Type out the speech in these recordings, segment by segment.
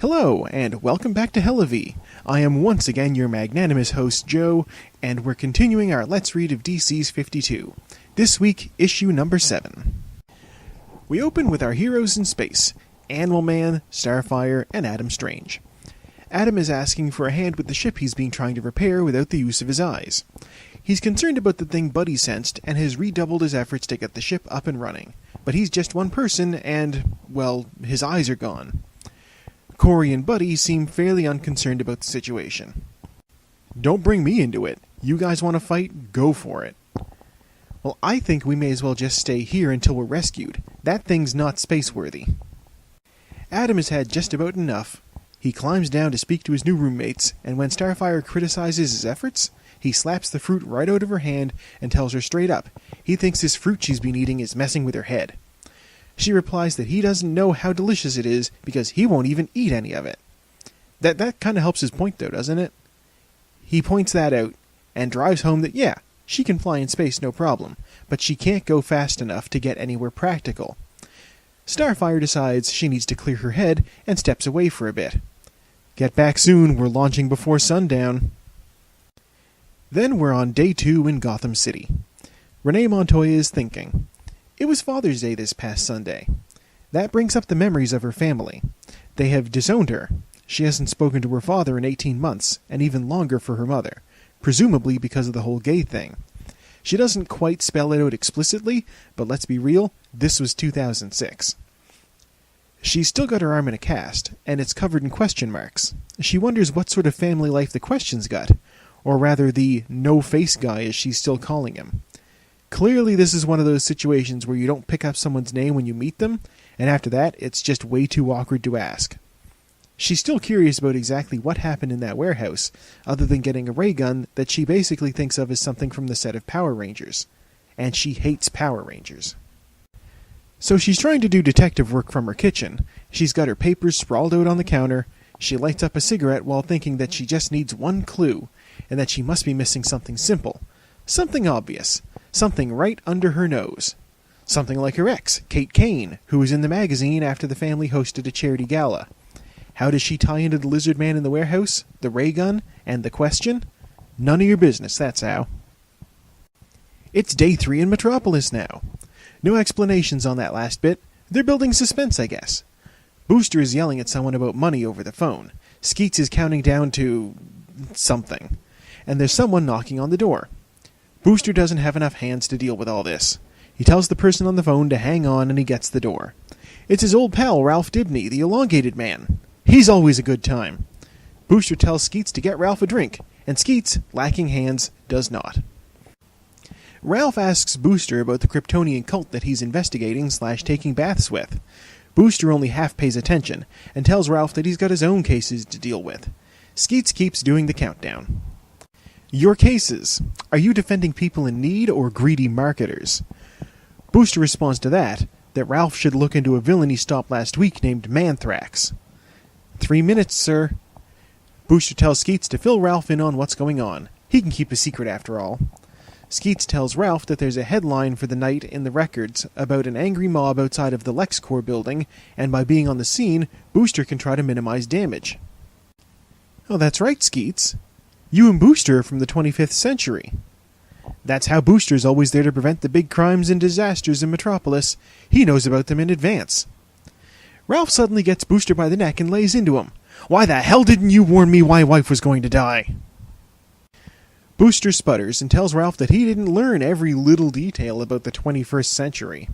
Hello, and welcome back to Hellavy. I am once again your magnanimous host, Joe, and we're continuing our Let's Read of DC's 52. This week, issue number 7. We open with our heroes in space, Animal Man, Starfire, and Adam Strange. Adam is asking for a hand with the ship he's been trying to repair without the use of his eyes. He's concerned about the thing Buddy sensed and has redoubled his efforts to get the ship up and running. But he's just one person and, well, his eyes are gone. Corey and Buddy seem fairly unconcerned about the situation. Don't bring me into it. You guys want to fight? Go for it. Well, I think we may as well just stay here until we're rescued. That thing's not space-worthy. Adam has had just about enough. He climbs down to speak to his new roommates, and when Starfire criticizes his efforts, he slaps the fruit right out of her hand and tells her straight up he thinks this fruit she's been eating is messing with her head. She replies that he doesn't know how delicious it is because he won't even eat any of it. That kind of helps his point, though, doesn't it? He points that out and drives home that, yeah, she can fly in space no problem, but she can't go fast enough to get anywhere practical. Starfire decides she needs to clear her head and steps away for a bit. Get back soon, we're launching before sundown. Then we're on day 2 in Gotham City. Renee Montoya is thinking. It was Father's Day this past Sunday. That brings up the memories of her family. They have disowned her. She hasn't spoken to her father in 18 months, and even longer for her mother, presumably because of the whole gay thing. She doesn't quite spell it out explicitly, but let's be real, this was 2006. She's still got her arm in a cast, and it's covered in question marks. She wonders what sort of family life the Question's got, or rather the no-face guy as she's still calling him. Clearly this is one of those situations where you don't pick up someone's name when you meet them, and after that, it's just way too awkward to ask. She's still curious about exactly what happened in that warehouse, other than getting a ray gun that she basically thinks of as something from the set of Power Rangers. And she hates Power Rangers. So she's trying to do detective work from her kitchen. She's got her papers sprawled out on the counter. She lights up a cigarette while thinking that she just needs one clue, and that she must be missing something simple. Something obvious. Something right under her nose. Something like her ex, Kate Kane, who was in the magazine after the family hosted a charity gala. How does she tie into the lizard man in the warehouse, the ray gun, and the Question? None of your business, that's how. It's day 3 in Metropolis now. No explanations on that last bit. They're building suspense, I guess. Booster is yelling at someone about money over the phone. Skeets is counting down to something. And there's someone knocking on the door. Booster doesn't have enough hands to deal with all this. He tells the person on the phone to hang on and he gets the door. It's his old pal, Ralph Dibney, the elongated man. He's always a good time. Booster tells Skeets to get Ralph a drink, and Skeets, lacking hands, does not. Ralph asks Booster about the Kryptonian cult that he's investigating/taking baths with. Booster only half pays attention, and tells Ralph that he's got his own cases to deal with. Skeets keeps doing the countdown. Your cases. Are you defending people in need or greedy marketers? Booster responds to that Ralph should look into a villain he stopped last week named Manthrax. 3 minutes, sir. Booster tells Skeets to fill Ralph in on what's going on. He can keep a secret after all. Skeets tells Ralph that there's a headline for the night in the records about an angry mob outside of the LexCorp building, and by being on the scene, Booster can try to minimize damage. Oh, that's right, Skeets. You and Booster are from the 25th century. That's how Booster's always there to prevent the big crimes and disasters in Metropolis. He knows about them in advance. Ralph suddenly gets Booster by the neck and lays into him. Why the hell didn't you warn me my wife was going to die? Booster sputters and tells Ralph that he didn't learn every little detail about the 21st century.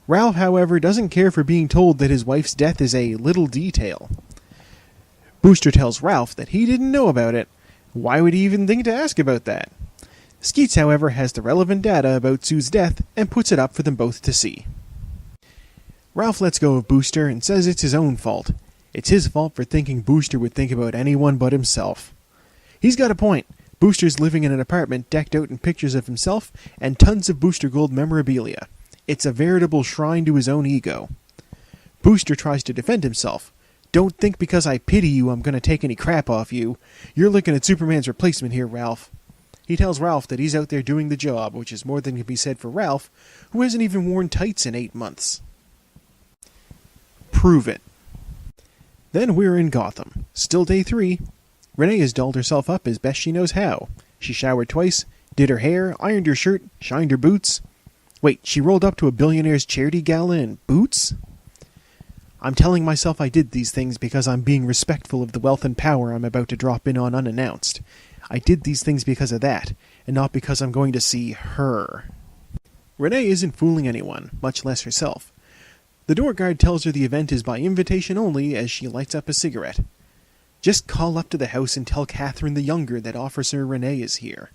Ralph, however, doesn't care for being told that his wife's death is a little detail. Booster tells Ralph that he didn't know about it. Why would he even think to ask about that? Skeets, however, has the relevant data about Sue's death and puts it up for them both to see. Ralph lets go of Booster and says it's his own fault. It's his fault for thinking Booster would think about anyone but himself. He's got a point. Booster's living in an apartment decked out in pictures of himself and tons of Booster Gold memorabilia. It's a veritable shrine to his own ego. Booster tries to defend himself. Don't think because I pity you I'm going to take any crap off you. You're looking at Superman's replacement here, Ralph. He tells Ralph that he's out there doing the job, which is more than can be said for Ralph, who hasn't even worn tights in 8 months. Prove it. Then we're in Gotham. Still day 3. Renee has dolled herself up as best she knows how. She showered twice, did her hair, ironed her shirt, shined her boots. Wait, she rolled up to a billionaire's charity gala in boots? I'm telling myself I did these things because I'm being respectful of the wealth and power I'm about to drop in on unannounced. I did these things because of that, and not because I'm going to see her. Renee isn't fooling anyone, much less herself. The door guard tells her the event is by invitation only as she lights up a cigarette. Just call up to the house and tell Catherine the Younger that Officer Renee is here.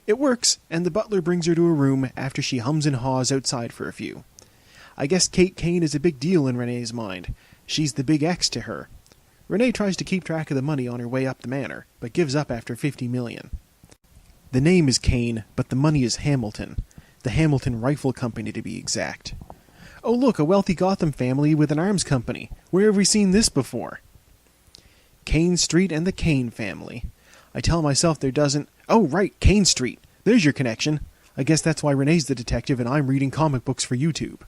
It works, and the butler brings her to a room after she hums and haws outside for a few. I guess Kate Kane is a big deal in Renee's mind. She's the big X to her. Renee tries to keep track of the money on her way up the manor, but gives up after $50 million. The name is Kane, but the money is Hamilton. The Hamilton Rifle Company, to be exact. Oh look, a wealthy Gotham family with an arms company. Where have we seen this before? Kane Street and the Kane family. I tell myself there doesn't... Oh, right, Kane Street. There's your connection. I guess that's why Renee's the detective and I'm reading comic books for YouTube.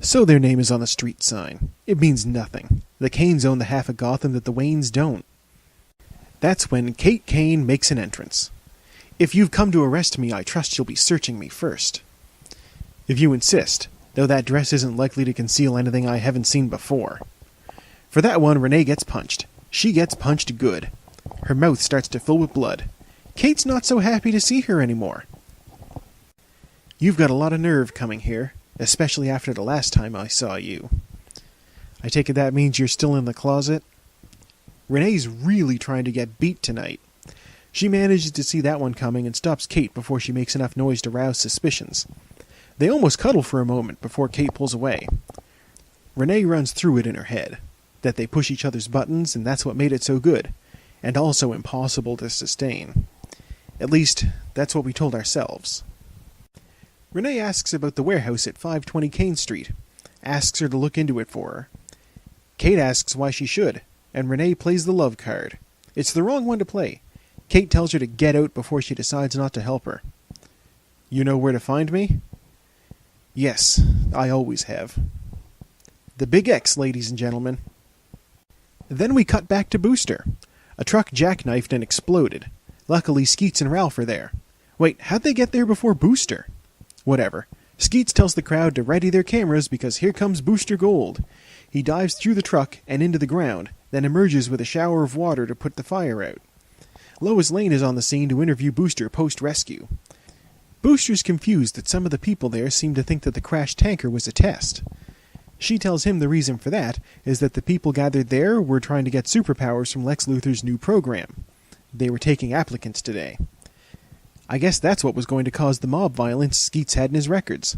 So their name is on the street sign. It means nothing. The Kanes own the half of Gotham that the Waynes don't. That's when Kate Kane makes an entrance. If you've come to arrest me, I trust you'll be searching me first. If you insist, though that dress isn't likely to conceal anything I haven't seen before. For that one, Renee gets punched. She gets punched good. Her mouth starts to fill with blood. Kate's not so happy to see her anymore. You've got a lot of nerve coming here, especially after the last time I saw you. I take it that means you're still in the closet? Renee's really trying to get beat tonight. She manages to see that one coming and stops Kate before she makes enough noise to rouse suspicions. They almost cuddle for a moment before Kate pulls away. Renee runs through it in her head, that they push each other's buttons and that's what made it so good, and also impossible to sustain. At least, that's what we told ourselves. Renee asks about the warehouse at 520 Kane Street, asks her to look into it for her. Kate asks why she should, and Renee plays the love card. It's the wrong one to play. Kate tells her to get out before she decides not to help her. You know where to find me? Yes, I always have. The Big X, ladies and gentlemen. Then we cut back to Booster. A truck jackknifed and exploded. Luckily, Skeets and Ralph are there. Wait, how'd they get there before Booster? Whatever. Skeets tells the crowd to ready their cameras because here comes Booster Gold. He dives through the truck and into the ground, then emerges with a shower of water to put the fire out. Lois Lane is on the scene to interview Booster post-rescue. Booster's confused that some of the people there seem to think that the crashed tanker was a test. She tells him the reason for that is that the people gathered there were trying to get superpowers from Lex Luthor's new program. They were taking applicants today. I guess that's what was going to cause the mob violence Skeets had in his records.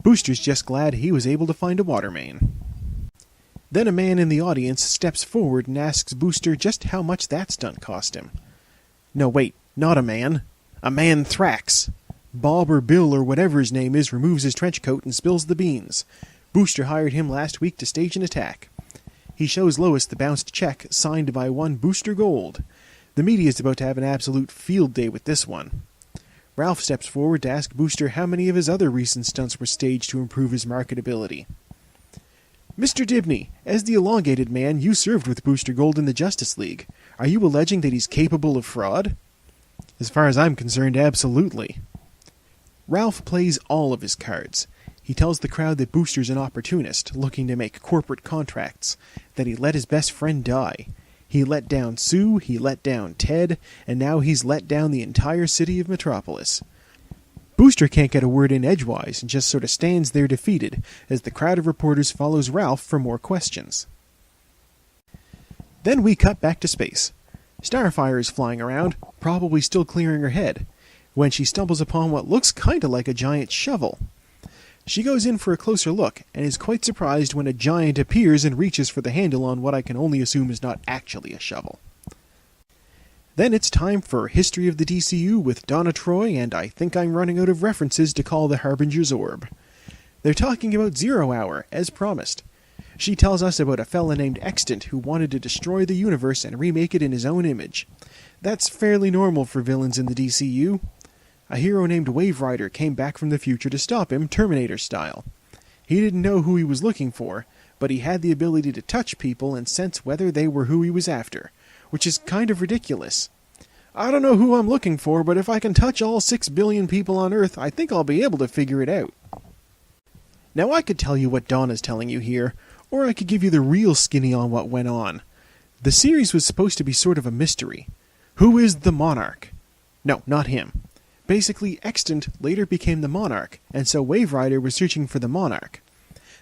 Booster's just glad he was able to find a water main. Then a man in the audience steps forward and asks Booster just how much that stunt cost him. No, wait, not a man. A man-thrax. Bob or Bill or whatever his name is removes his trench coat and spills the beans. Booster hired him last week to stage an attack. He shows Lois the bounced check signed by one Booster Gold. The media is about to have an absolute field day with this one. Ralph steps forward to ask Booster how many of his other recent stunts were staged to improve his marketability. Mr. Dibney, as the elongated man, you served with Booster Gold in the Justice League. Are you alleging that he's capable of fraud? As far as I'm concerned, absolutely. Ralph plays all of his cards. He tells the crowd that Booster's an opportunist, looking to make corporate contracts, that he let his best friend die. He let down Sue, he let down Ted, and now he's let down the entire city of Metropolis. Booster can't get a word in edgewise and just sort of stands there defeated as the crowd of reporters follows Ralph for more questions. Then we cut back to space. Starfire is flying around, probably still clearing her head, when she stumbles upon what looks kinda like a giant shovel. She goes in for a closer look, and is quite surprised when a giant appears and reaches for the handle on what I can only assume is not actually a shovel. Then it's time for History of the DCU with Donna Troy, and I think I'm running out of references to call the Harbinger's Orb. They're talking about Zero Hour, as promised. She tells us about a fella named Extant who wanted to destroy the universe and remake it in his own image. That's fairly normal for villains in the DCU. A hero named Wave Rider came back from the future to stop him, Terminator style. He didn't know who he was looking for, but he had the ability to touch people and sense whether they were who he was after, which is kind of ridiculous. I don't know who I'm looking for, but if I can touch all 6 billion people on Earth, I think I'll be able to figure it out. Now I could tell you what Donna's telling you here, or I could give you the real skinny on what went on. The series was supposed to be sort of a mystery. Who is the Monarch? No, not him. Basically, Extant later became the Monarch, and so Wave Rider was searching for the Monarch.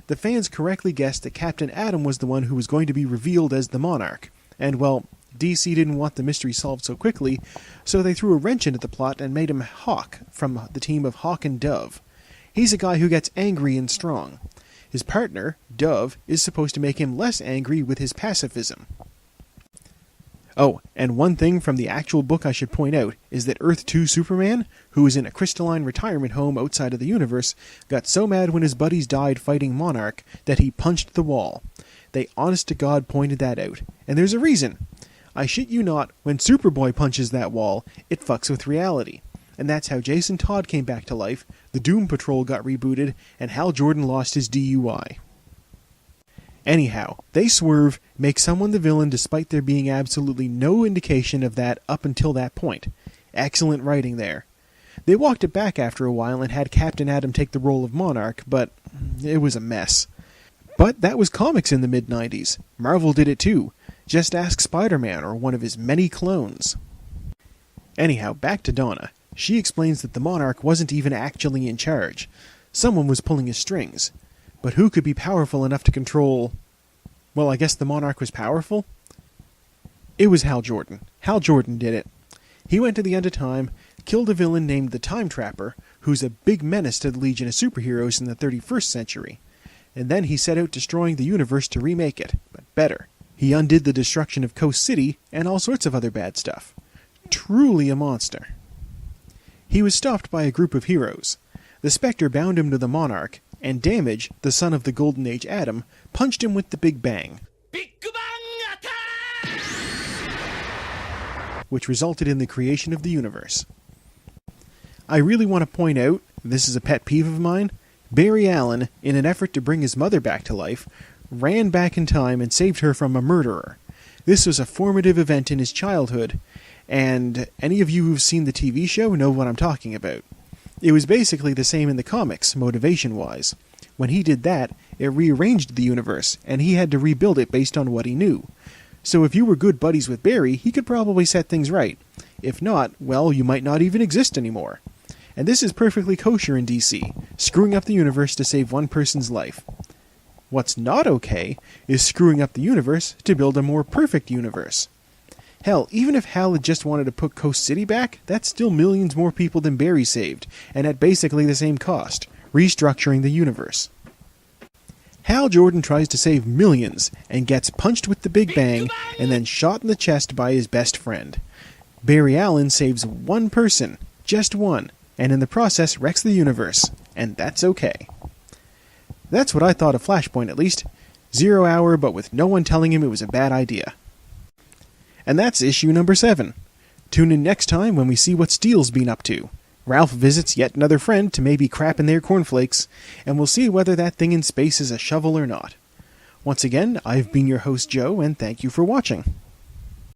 The fans correctly guessed that Captain Atom was the one who was going to be revealed as the Monarch, and well, DC didn't want the mystery solved so quickly, so they threw a wrench into the plot and made him Hawk from the team of Hawk and Dove. He's a guy who gets angry and strong. His partner, Dove, is supposed to make him less angry with his pacifism. Oh, and one thing from the actual book I should point out is that Earth 2 Superman, who was in a crystalline retirement home outside of the universe, got so mad when his buddies died fighting Monarch that he punched the wall. They honest to God pointed that out, and there's a reason. I shit you not, when Superboy punches that wall, it fucks with reality. And that's how Jason Todd came back to life, the Doom Patrol got rebooted, and Hal Jordan lost his DUI. Anyhow, they swerve, make someone the villain despite there being absolutely no indication of that up until that point. Excellent writing there. They walked it back after a while and had Captain Atom take the role of Monarch, but it was a mess. But that was comics in the mid-90s. Marvel did it too. Just ask Spider-Man or one of his many clones. Anyhow, back to Donna. She explains that the Monarch wasn't even actually in charge. Someone was pulling his strings. But who could be powerful enough to control... Well, I guess the Monarch was powerful? It was Hal Jordan. Hal Jordan did it. He went to the end of time, killed a villain named the Time Trapper, who's a big menace to the Legion of Superheroes in the 31st century. And then he set out destroying the universe to remake it, but better. He undid the destruction of Coast City and all sorts of other bad stuff. Truly a monster. He was stopped by a group of heroes. The Spectre bound him to the Monarch, and Damage, the son of the Golden Age Atom, punched him with the Big Bang. Big Bang attack! Which resulted in the creation of the universe. I really want to point out, this is a pet peeve of mine, Barry Allen, in an effort to bring his mother back to life, ran back in time and saved her from a murderer. This was a formative event in his childhood, and any of you who've seen the TV show know what I'm talking about. It was basically the same in the comics, motivation-wise. When he did that, it rearranged the universe, and he had to rebuild it based on what he knew. So if you were good buddies with Barry, he could probably set things right. If not, well, you might not even exist anymore. And this is perfectly kosher in DC, screwing up the universe to save one person's life. What's not okay is screwing up the universe to build a more perfect universe. Hell, even if Hal had just wanted to put Coast City back, that's still millions more people than Barry saved, and at basically the same cost, restructuring the universe. Hal Jordan tries to save millions, and gets punched with the Big Bang, and then shot in the chest by his best friend. Barry Allen saves one person, just one, and in the process wrecks the universe, and that's okay. That's what I thought of Flashpoint at least. 0 hour, but with no one telling him it was a bad idea. And that's issue number 7. Tune in next time when we see what Steele's been up to. Ralph visits yet another friend to maybe crap in their cornflakes, and we'll see whether that thing in space is a shovel or not. Once again, I've been your host Joe, and thank you for watching.